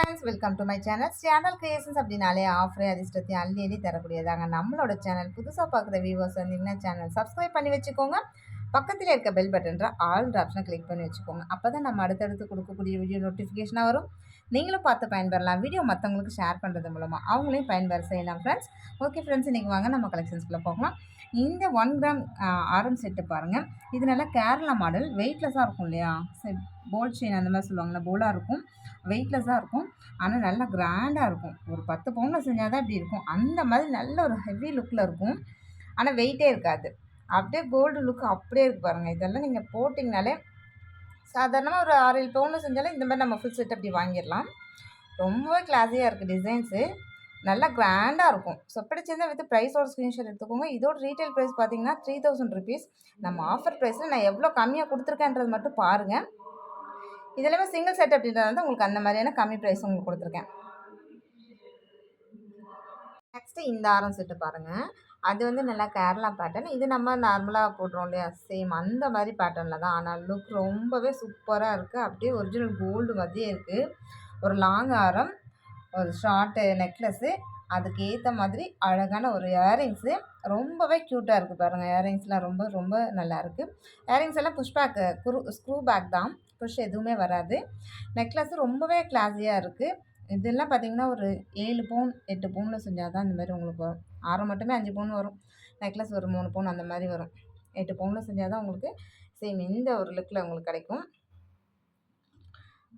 Friends, welcome to my channel creations. அப்படின்னாலே ஆஃபரே அதிர்ஷ்டத்தையும் அள்ளி அள்ளி தரக்கூடியதாங்க நம்மளோட சேனல். புதுசாக பார்க்குற வியூவர்ஸ் வந்தீங்கன்னா சேனல் சப்ஸ்கிரைப் பண்ணி வச்சுக்கோங்க. பக்கத்தில் இருக்க பெல் பட்டன்ற ஆல் ஆப்ஷனை கிளிக் பண்ணி வச்சுக்கோங்க. அப்போ தான் நம்ம அடுத்தடுத்து கொடுக்கக்கூடிய வீடியோ நோட்டிஃபிகேஷனாக வரும். நீங்களும் பார்த்து பயன்பெறலாம். வீடியோ மற்றவங்களுக்கு ஷேர் பண்ணுறது மூலமாக அவங்களையும் பயன்பெற செய்யலாம் ஃப்ரெண்ட்ஸ். ஓகே ஃப்ரெண்ட்ஸ், இன்றைக்கி வாங்க நம்ம கலெக்ஷன்ஸ்குள்ளே போகலாம். இந்த 1 கிராம் ஆரம் செட்டு பாருங்கள். இது நல்லா கேரளா மாடல், வெயிட்லெஸ்ஸாக இருக்கும் இல்லையா? சரி, போல் செயின் அந்த மாதிரி சொல்லுவாங்கள்ல, போலாக இருக்கும், வெயிட்லெஸ்ஸாக இருக்கும். ஆனால் நல்லா கிராண்டாக இருக்கும். ஒரு 10 பவுனில் செஞ்சால் தான் இப்படி இருக்கும். அந்த மாதிரி நல்ல ஒரு ஹெவி லுக்கில் இருக்கும். ஆனால் வெயிட்டே இருக்காது. அப்படியே கோல்டு லுக்கு அப்படியே இருக்கு பாருங்கள். இதெல்லாம் நீங்கள் போட்டிங்கனாலே சாதாரணமாக ஒரு 6-7 பவுனில் செஞ்சாலே இந்த மாதிரி நம்ம ஃபுல் செட் அப்படி வாங்கிடலாம். ரொம்பவே கிளாஸியாக இருக்குது. டிசைன்ஸு நல்லா கிராண்டாக இருக்கும். ஸோ பிடிச்சிருந்தா வித் ப்ரைஸோட ஸ்க்ரீன்ஷாட் எடுத்துக்கோங்க. இதோட ரீட்டைல் ப்ரைஸ் பார்த்தீங்கன்னா 3000 ருபீஸ். நம்ம ஆஃபர் ப்ரைஸில் நான் எவ்வளோ கம்மியாக கொடுத்துருக்கேன்றது மட்டும் பாருங்கள். இதெல்லாமே சிங்கிள் செட் அப்படின்றத உங்களுக்கு அந்த மாதிரியான கம்மி ப்ரைஸ் உங்களுக்கு கொடுத்துருக்கேன். நெக்ஸ்ட்டு இந்த ஆரம் செட்டு பாருங்கள். அது வந்து நல்லா கேரளா பேட்டர்ன். இது நம்ம நார்மலாக போடுறோம் இல்லையா, சேம் அந்த மாதிரி பேட்டர்னில் தான். ஆனால் லுக் ரொம்பவே சூப்பராக இருக்குது. அப்படியே ஒரிஜினல் கோல்டு மாதிரியே இருக்குது. ஒரு லாங் ஆரம், ஒரு ஷார்ட்டு நெக்லஸ்ஸு, அதுக்கு ஏற்ற மாதிரி அழகான ஒரு இயரிங்ஸு. ரொம்பவே க்யூட்டாக இருக்குது பாருங்கள். இயரிங்ஸ்லாம் ரொம்ப ரொம்ப நல்லாயிருக்கு. இயரிங்ஸ் எல்லாம் புஷ் பேக்கு, ஸ்க்ரூ பேக் தான், புஷ் எதுவுமே வராது. நெக்லஸ்ஸு ரொம்பவே கிளாஸியாக இருக்குது. இதெல்லாம் பார்த்திங்கன்னா ஒரு 7 பவுன் 8 பவுனில் செஞ்சால் தான் இந்த மாதிரி உங்களுக்கு வரும். ஆரம் மட்டுமே 5 பவுன் வரும். நெக்லஸ் ஒரு 3 பவுன் அந்த மாதிரி வரும். 8 பவுனில் செஞ்சால் தான் உங்களுக்கு சேம் இந்த ஒரு லுக்கில் உங்களுக்கு கிடைக்கும்.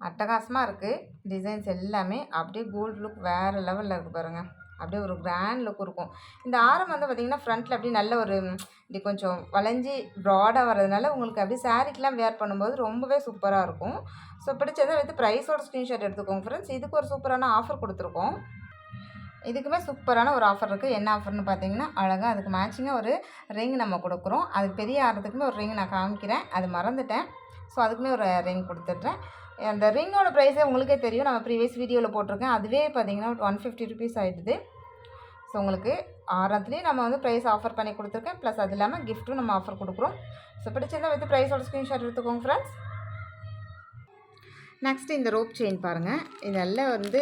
அட்டகாசமாக இருக்குது. டிசைன்ஸ் எல்லாமே அப்படியே கோல்டு லுக் வேறு லெவலில் இருக்குது பாருங்கள். அப்படியே ஒரு கிராண்ட் லுக் இருக்கும். இந்த ஆரம் வந்து பார்த்திங்கன்னா ஃப்ரண்ட்டில் அப்படியே நல்ல ஒரு இப்படி கொஞ்சம் வளைஞ்சி ப்ராடாக வர்றதுனால உங்களுக்கு அப்படியே சாரீக்கெலாம் வேர் பண்ணும்போது ரொம்பவே சூப்பராக இருக்கும். ஸோ பிடிச்சதை வித் ப்ரைஸோட ஸ்க்ரீன்ஷாட் எடுத்துக்கோங்க ஃப்ரெண்ட்ஸ். இதுக்கு ஒரு சூப்பரான ஆஃபர் கொடுத்துருக்கோம். இதுக்குமே சூப்பரான ஒரு ஆஃபர் இருக்குது. என்ன ஆஃபர்னு பார்த்தீங்கன்னா, அழகாக அதுக்கு மேட்சிங்காக ஒரு ரிங் நம்ம கொடுக்குறோம். அதுக்கு பெரிய ஆரத்துக்குமே ஒரு ரிங் நான் காமிக்கிறேன், அது மறந்துட்டேன். ஸோ அதுக்குமே ஒரு ரிங் கொடுத்துட்றேன். அந்த ரிங்கோட ப்ரைஸே உங்களுக்கே தெரியும், நம்ம ப்ரீவியஸ் வீடியோவில் போட்டிருக்கேன். அதுவே பார்த்தீங்கன்னா 150 ருபீஸ் ஆகிடுது. ஸோ உங்களுக்கு ஆரத்துலேயும் நம்ம வந்து ப்ரைஸ் ஆஃபர் பண்ணி கொடுத்துருக்கேன். ப்ளஸ் அது இல்லாமல் கிஃப்ட்டும் நம்ம ஆஃபர் கொடுக்குறோம். ஸோ பிடிச்சிருந்தால் வித் ப்ரைஸோட ஸ்க்ரீன்ஷாட் எடுத்துக்கோங்க ஃப்ரெண்ட்ஸ். நெக்ஸ்ட்டு இந்த ரோப் செயின் பாருங்கள். இதெல்லாம் வந்து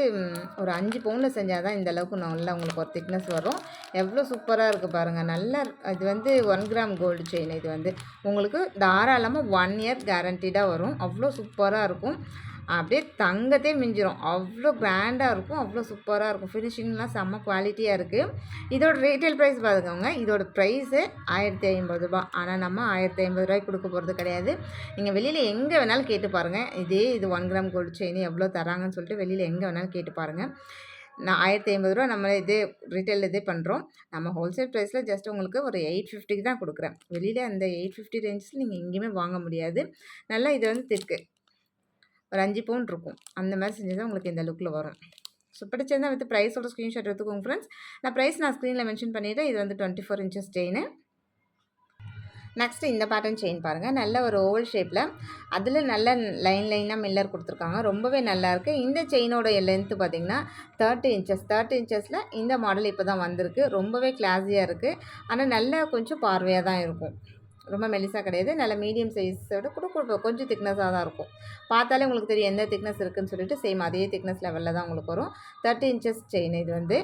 ஒரு 5 பவுனில் செஞ்சால் தான் இந்த அளவுக்கு நல்லா உங்களுக்கு ஒரு திக்னஸ் வரும். எவ்வளோ சூப்பராக இருக்குது பாருங்கள். நல்ல இது வந்து 1 கிராம் கோல்டு செயின். இது வந்து உங்களுக்கு தாராளமாக 1 இயர் கேரண்டீடாக வரும். அவ்வளோ சூப்பராக இருக்கும். அப்படியே தங்கத்தே மிஞ்சிரும். அவ்வளோ கிராண்டாக இருக்கும். அவ்வளோ சூப்பராக இருக்கும். ஃபினிஷிங்லாம் செம்ம குவாலிட்டியாக இருக்குது. இதோட ரீட்டைல் ப்ரைஸ் பார்த்துக்கோங்க. இதோட ப்ரைஸு 1050 ரூபா. ஆனால் நம்ம 1050 ரூபாய்க்கு கொடுக்க போகிறது கிடையாது. நீங்கள் வெளியில் எங்கே வேணாலும் கேட்டு பாருங்கள். இது 1 கிராம் கோல்டு செயின் எவ்வளோ தராங்கன்னு சொல்லிட்டு வெளியில் எங்கே வேணாலும் கேட்டு பாருங்கள். நான் 1050 ரூபா நம்ம இதே ரீட்டைல் இதே பண்ணுறோம். நம்ம ஹோல்சேல் ப்ரைஸில் ஜஸ்ட் உங்களுக்கு ஒரு 850க்கு தான் கொடுக்குறேன். வெளியில் அந்த 850 ரேஞ்சில் நீங்கள் எங்கேயுமே வாங்க முடியாது. நல்லா இது வந்து திக்கு ஒரு 5 பவுன் இருக்கும். அந்த மாதிரி செஞ்சு தான் உங்களுக்கு இந்த லுக்கில் வரும். ஸோ பிடிச்சிருந்தால் வித் ப்ரைஸோட ஸ்க்ரீன்ஷாட் எடுத்துக்கோங்க ஃப்ரெண்ட்ஸ். நான் ஸ்க்ரீனில் மென்ஷன் பண்ணிவிட்டேன். இது வந்து 24 இன்ச்சஸ் செயின். நெக்ஸ்ட்டு இந்த பேட்டர்ன் செயின் பாருங்கள். நல்ல ஒரு ஓவல் ஷேப்பில், அதில் நல்ல லைனாக மில்லர் கொடுத்துருக்காங்க. ரொம்பவே நல்லாயிருக்கு. இந்த செயினோட லென்த்து பார்த்திங்கன்னா 30 இன்ச்சஸ். 30 இன்ச்சஸில் இந்த மாடல் இப்போ தான் வந்திருக்கு. ரொம்பவே கிளாஸியாக இருக்குது. ஆனால் நல்ல கொஞ்சம் பார்வையாக தான் இருக்கும். ரொம்ப மெலிசாக கிடையாது. நல்ல மீடியம் சைஸோட கூட கொஞ்சம் திக்னஸாக தான் இருக்கும். பார்த்தாலே உங்களுக்கு தெரியும் எந்த திக்னஸ் இருக்குதுன்னு சொல்லிட்டு. சேம் அதே திக்னஸ் லெவலில் தான் உங்களுக்கு வரும். 30 இன்ச்சஸ் செயின். இது வந்து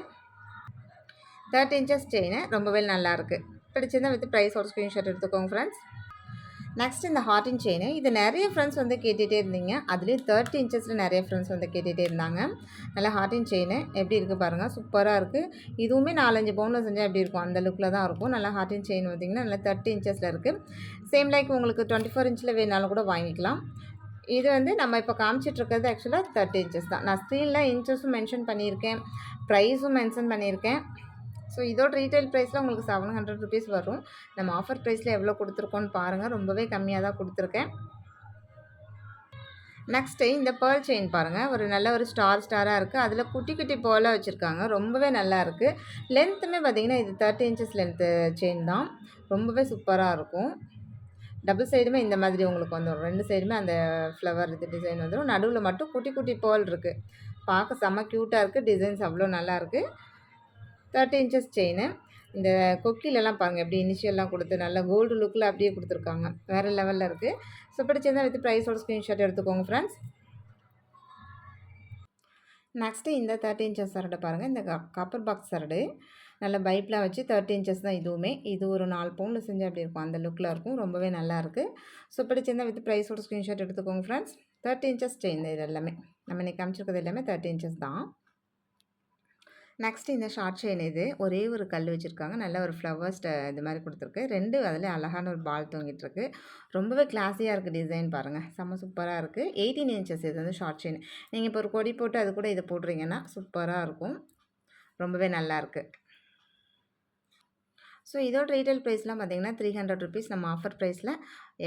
30 இன்ச்சஸ் செயின் ரொம்பவே நல்லாயிருக்கு. பிடிச்சிருந்தால் வித் ப்ரைஸோட ஸ்க்ரீன்ஷாட் எடுத்துக்கோங்க ஃப்ரெண்ட்ஸ். நெக்ஸ்ட் இந்த ஹார்டின் செயின். இது நிறைய ஃப்ரெண்ட்ஸ் வந்து கேட்டுகிட்டே இருந்தீங்க. அதுலேயும் 30 இன்ச்சஸில் நிறைய ஃப்ரெண்ட்ஸ் வந்து கேட்டுகிட்டே இருந்தாங்க. நல்லா ஹார்டின் செயின் எப்படி இருக்குது பாருங்கள். சூப்பராக இருக்குது. இதுவுமே 4-5 பவுனில் செஞ்சால் எப்படி இருக்கும் அந்த லுக்கில் தான் இருக்கும். நல்லா ஹார்டின் செயின் பார்த்திங்கன்னா நல்லா 30 இன்ச்சஸில் இருக்குது. சேம் லைக் உங்களுக்கு 24 இன்ச்சில் வேணாலும் கூட வாங்கிக்கலாம். இது வந்து நம்ம இப்போ காமிச்சிட்ருக்கிறது ஆக்சுவலாக 30 இன்ச்சஸ் தான். நான் ஸ்க்ரீனில் இன்ச்சஸும் மென்ஷன் பண்ணியிருக்கேன், ப்ரைஸும் மென்ஷன் பண்ணியிருக்கேன். ஸோ இதோட ரீட்டைல் ப்ரைஸில் உங்களுக்கு 700 ருபீஸ் வரும். நம்ம ஆஃபர் ப்ரைஸில் எவ்வளோ கொடுத்துருக்கோன்னு பாருங்கள். ரொம்பவே கம்மியாக தான் கொடுத்துருக்கேன். நெக்ஸ்ட்டு இந்த பேர்ல் செயின் பாருங்கள். ஒரு நல்ல ஒரு ஸ்டாராக இருக்குது. அதில் குட்டி குட்டி பேர்லாக வச்சுருக்காங்க. ரொம்பவே நல்லா இருக்குது. லென்த்துமே பார்த்திங்கன்னா இது 30 இன்ச்சஸ் லென்த்து செயின் தான். ரொம்பவே சூப்பராக இருக்கும். டபுள் சைடுமே இந்த மாதிரி உங்களுக்கு வந்துடும். 2 சைடுமே அந்த ஃப்ளவர் இது டிசைன் வந்துடும். நடுவில் மட்டும் குட்டி குட்டி பேர்ல் இருக்குது. பார்க்க செம்ம க்யூட்டாக இருக்குது. டிசைன்ஸ் அவ்வளோ நல்லாயிருக்கு. 30 இன்ச்சஸ் செயின். இந்த கொக்கிலெல்லாம் பாருங்கள் எப்படி இனிஷியல்லாம் கொடுத்து நல்ல கோல்டு லுக்கில் அப்படியே கொடுத்துருக்காங்க. வேறு லெவலில் இருக்குது. ஸோ பிடிச்சிருந்தால் வித் ப்ரைஸோட ஸ்க்ரீன்ஷாட் எடுத்துக்கோங்க ஃப்ரெண்ட்ஸ். நெக்ஸ்ட்டு இந்த 30 இன்ச்சஸ் சரடு பாருங்கள். இந்த காப்பர் பாக்ஸ் சரடு நல்ல பைப்லாம் வச்சு 30 இன்ச்சஸ் தான் இதுவுமே. இது ஒரு 4 பவுனில் செஞ்சு அப்படி இருக்கும். அந்த லுக்கில் இருக்கும். ரொம்பவே நல்லாயிருக்கு. ஸோ பிடிச்சிருந்தா வித் ப்ரைஸோட ஸ்க்ரீன்ஷாட் எடுத்துக்கோங்க ஃப்ரெண்ட்ஸ். 30 இன்ச்சஸ் செயின் இது எல்லாமே. நம்ம இன்றைக்கி காமிச்சிருக்கிறது எல்லாமே 30 இன்ச்சஸ் தான். நெக்ஸ்ட் இந்த ஷார்ட் செயின் இது ஒரே ஒரு கல் வச்சுருக்காங்க. நல்ல ஒரு ஃப்ளவர்ஸ் இது மாதிரி கொடுத்துருக்கு. 2 அதில் அழகான ஒரு பால் தொங்கிட்டுருக்கு. ரொம்பவே கிளாஸியாக இருக்குது டிசைன் பாருங்கள். செம்ம சூப்பராக இருக்குது. 18 இன்ச்சஸ் இது வந்து ஷார்ட் செயின். நீங்கள் இப்போ ஒரு கொடி போட்டு அது கூட இதை போடுறீங்கன்னா சூப்பராக இருக்கும். ரொம்பவே நல்லாயிருக்கு. ஸோ இதோட ரீட்டைல் ப்ரைஸ்லாம் பார்த்தீங்கன்னா 300 ருபீஸ். நம்ம ஆஃபர் ப்ரைஸில்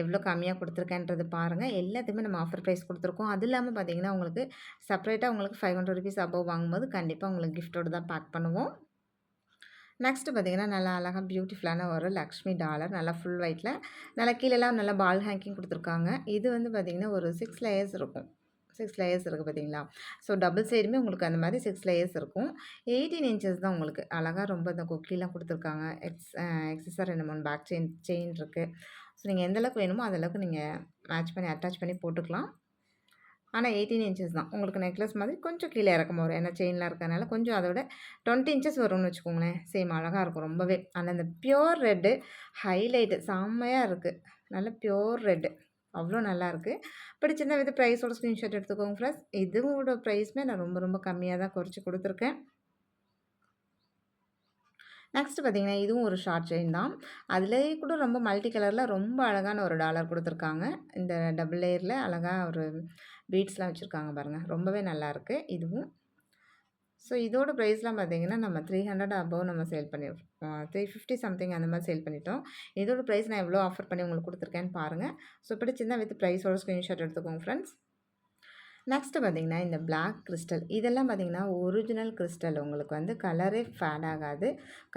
எவ்வளோ கம்மியாக கொடுத்துருக்கேன்றது பாருங்கள். எல்லாத்தையுமே நம்ம ஆஃபர் ப்ரைஸ் கொடுத்துருக்கோம். அது இல்லாமல் பார்த்தீங்கன்னா உங்களுக்கு செப்பரேட்டாக உங்களுக்கு 500 ருபீஸ் அபவ் வாங்கும்போது கண்டிப்பாக உங்களுக்கு கிஃப்ட்டோடு தான் பேக் பண்ணுவோம். நெக்ஸ்ட்டு பார்த்தீங்கன்னா நல்லா அழகாக பியூட்டிஃபுல்லான ஒரு லக்ஷ்மி டாலர் நல்லா ஃபுல் ஒயிட்டில் நல்லா கீழெல்லாம் நல்லா பால் ஹேங்கிங் கொடுத்துருக்காங்க. இது வந்து பார்த்திங்கன்னா ஒரு 6 லேயர்ஸ் இருக்கும். 6 லேயர்ஸ் இருக்குது பார்த்தீங்களா? ஸோ டபுள் சைடுமே உங்களுக்கு அந்த மாதிரி 6 லேயர்ஸ் இருக்கும். 18 இன்ச்சஸ் தான் உங்களுக்கு அழகாக ரொம்ப இந்த கொக்கிலாம் கொடுத்துருக்காங்க. எக்ஸஸாக 2 3 பேக் செயின் இருக்குது. ஸோ நீங்கள் எந்தளவுக்கு வேணுமோ அந்தளவுக்கு நீங்கள் மேட்ச் பண்ணி அட்டாச் பண்ணி போட்டுக்கலாம். ஆனால் 18 இன்ச்சஸ் தான். உங்களுக்கு நெக்லஸ் மாதிரி கொஞ்சம் கீழே இறக்கமா வரும். ஏன்னா செயின்லாம் இருக்கிறதுனால கொஞ்சம் அதை விட 20 இன்ச்சஸ் வரும்னு வச்சுக்கோங்களேன். சேம் அழகாக இருக்கும் ரொம்பவே. ஆனால் அந்த பியோர் ரெட்டு ஹைலைட்டு செம்மையாக இருக்குது. நல்ல பியோர் ரெட்டு அவ்வளோ நல்லாயிருக்கு. பிடிச்சிருந்தா வித் ப்ரைஸோட ஸ்க்ரீன்ஷாட் எடுத்துக்கோங்க ஃப்ரெண்ட்ஸ். இதோட ப்ரைஸுமே நான் ரொம்ப ரொம்ப கம்மியாக தான் குறைச்சி கொடுத்துருக்கேன். நெக்ஸ்ட்டு பார்த்தீங்கன்னா இதுவும் ஒரு ஷார்ட் செயின் தான். அதுலேயே கூட ரொம்ப மல்டி கலரில் ரொம்ப அழகான ஒரு டாலர் கொடுத்துருக்காங்க. இந்த டபுள் லேயரில் அழகாக ஒரு பீட்ஸ்லாம் வச்சுருக்காங்க பாருங்கள். ரொம்பவே நல்லாயிருக்கு இதுவும். ஸோ இதோட ப்ரைஸ்லாம் பார்த்தீங்கன்னா நம்ம 300 அபவ் நம்ம சேல் பண்ணியிருக்கோம். 350 சம்திங் அந்த மாதிரி சேல் பண்ணிட்டோம். இதோட ப்ரைஸ் நான் எவ்வளோ ஆஃபர் பண்ணி உங்களுக்கு கொடுத்துருக்கேன்னு பாருங்கள். ஸோ பிடிச்சிருந்தா வித் ப்ரைஸோட ஸ்க்ரீன்ஷாட் எடுத்துக்கோங்க ஃப்ரெண்ட்ஸ். நெக்ஸ்ட்டு பார்த்தீங்கன்னா இந்த பிளாக் கிறிஸ்டல் இதெல்லாம் பார்த்தீங்கன்னா ஒரிஜினல் கிறிஸ்டல். உங்களுக்கு வந்து கலரே ஃபேட் ஆகாது.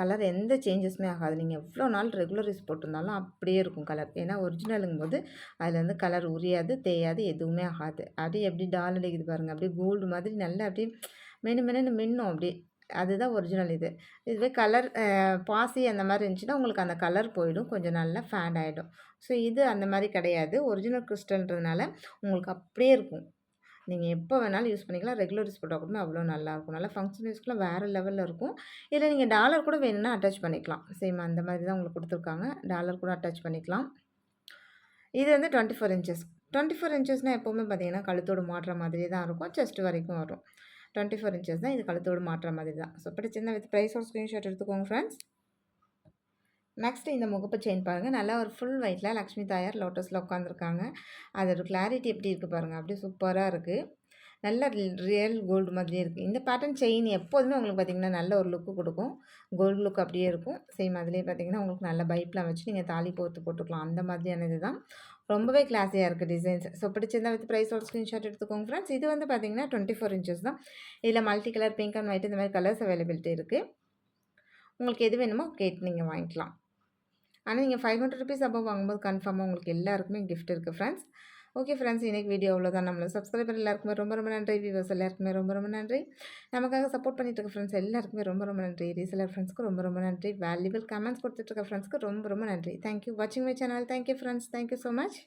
கலர் எந்த சேஞ்சஸுமே ஆகாது. நீங்கள் எவ்வளோ நாள் ரெகுலர் யூஸ் போட்டிருந்தாலும் அப்படியே இருக்கும் கலர். ஏன்னா ஒரிஜினலுங்கும்போது அதில் வந்து கலர் உரியாது, தேயாது, எதுவுமே ஆகாது. அப்படியே எப்படி டால் அடிக்குது பாருங்கள். அப்படியே கோல்டு மாதிரி நல்லா அப்படியே மின்னு மின்னும் அப்படியே. அதுதான் ஒரிஜினல் இது. இதுவே கலர் பாசி அந்த மாதிரி இருந்துச்சுன்னா உங்களுக்கு அந்த கலர் போயிடும். கொஞ்சம் நல்லா ஃபேட் ஆகிடும். ஸோ இது அந்த மாதிரி கிடையாது. ஒரிஜினல் கிறிஸ்டல்ன்றதுனால உங்களுக்கு அப்படியே இருக்கும். நீங்கள் எப்போ வேணாலும் யூஸ் பண்ணிக்கலாம். ரெகுலர் யூஸ் போட்டால் கூட அவ்வளோ நல்லாயிருக்கும். நல்லா ஃபங்க்ஷன் யூஸ்க்குலாம் வேறு லெவலில் இருக்கும். இதில் நீங்கள் டாலர் கூட வேணும்னா அட்டாச் பண்ணிக்கலாம். சேம் அந்த மாதிரி தான் உங்களுக்கு கொடுத்துருக்காங்க. டாலர் கூட அட்டாச் பண்ணிக்கலாம். இது வந்து 24 இன்ச்சஸ். 24 இன்ச்சஸ்னால் எப்போவுமே பார்த்தீங்கன்னா கழுத்தோடு மாட்டுற மாதிரியே தான் இருக்கும். செஸ்ட் வரைக்கும் வரும். 24 இன்ச்சஸ் தான் இது கழுத்தோடு மாட்டுற மாதிரி தான். ஸோ பிடிச்சிருந்தா வித் ப்ரைஸோட ஸ்க்ரீன்ஷாட் எடுத்துக்கோங்க ஃப்ரெண்ட்ஸ். நெக்ஸ்ட்டு இந்த முகப்பு செயின் பாருங்கள். நல்லா ஒரு ஃபுல் ஒயிட்டில் லக்ஷ்மி தாயார் லோட்டஸில் உட்காந்துருக்காங்க. அதோட கிளாரிட்டி எப்படி இருக்குது பாருங்கள். அப்படியே சூப்பராக இருக்குது. நல்ல ரியல் கோல்டு மாதிரியே இருக்குது. இந்த பேட்டர்ன் செயின் எப்போதுமே உங்களுக்கு பார்த்திங்கன்னா நல்ல ஒரு லுக்கு கொடுக்கும். கோல்டு லுக் அப்படியே இருக்கும். சேம் அதிலே பார்த்திங்கன்னா உங்களுக்கு நல்ல பைப்லாம் வச்சு நீங்கள் தாலி போட்டு போட்டுக்கலாம். அந்த மாதிரியான இது தான். ரொம்பவே கிளாஸியாக இருக்குது டிசைன்ஸ். ஸோ பிடிச்சிருந்தா வித் ப்ரைஸோட ஸ்க்ரீன்ஷாட் எடுத்துக்கோங்க ஃப்ரெண்ட்ஸ். இது வந்து பார்த்திங்கன்னா 24 இன்ச்சஸ் தான். இதில் multi colour pink and white இந்த மாதிரி கலர்ஸ் அவைலபிலிட்டி இருக்குது. உங்களுக்கு எது வேணுமோ கேட்டு நீங்கள் வாங்கிக்கலாம். ஆனால் நீங்கள் 500 ருபீஸ் அபவ் வாங்கும்போது கன்ஃபார்மாக உங்களுக்கு எல்லாருக்குமே கிஃப்ட் இருக்குது ஃப்ரெண்ட்ஸ். ஓகே ஃப்ரெண்ட்ஸ், இன்றைக்கி வீடியோ அவ்வளோதான். நம்மளோட சப்ஸ்கிரைபர் எல்லாருக்குமே ரொம்ப ரொம்ப நன்றி. வியூவர்ஸ் எல்லாருக்குமே ரொம்ப ரொம்ப நன்றி. நமக்காக சப்போர்ட் பண்ணிட்டு இருக்க ஃப்ரெண்ட்ஸ் எல்லாருக்குமே ரொம்ப ரொம்ப நன்றி. ரீசெலர் ஃப்ரெண்ட்ஸ்க்கு ரொம்ப ரொம்ப நன்றி. வேல்யூபிள் கமெண்ட்ஸ் கொடுத்துட்டு இருக்க ஃப்ரெண்ட்ஸ்க்கு ரொம்ப ரொம்ப நன்றி. தேங்க்யூ வாட்சிங் my channel. Thank you friends. Thank you so much.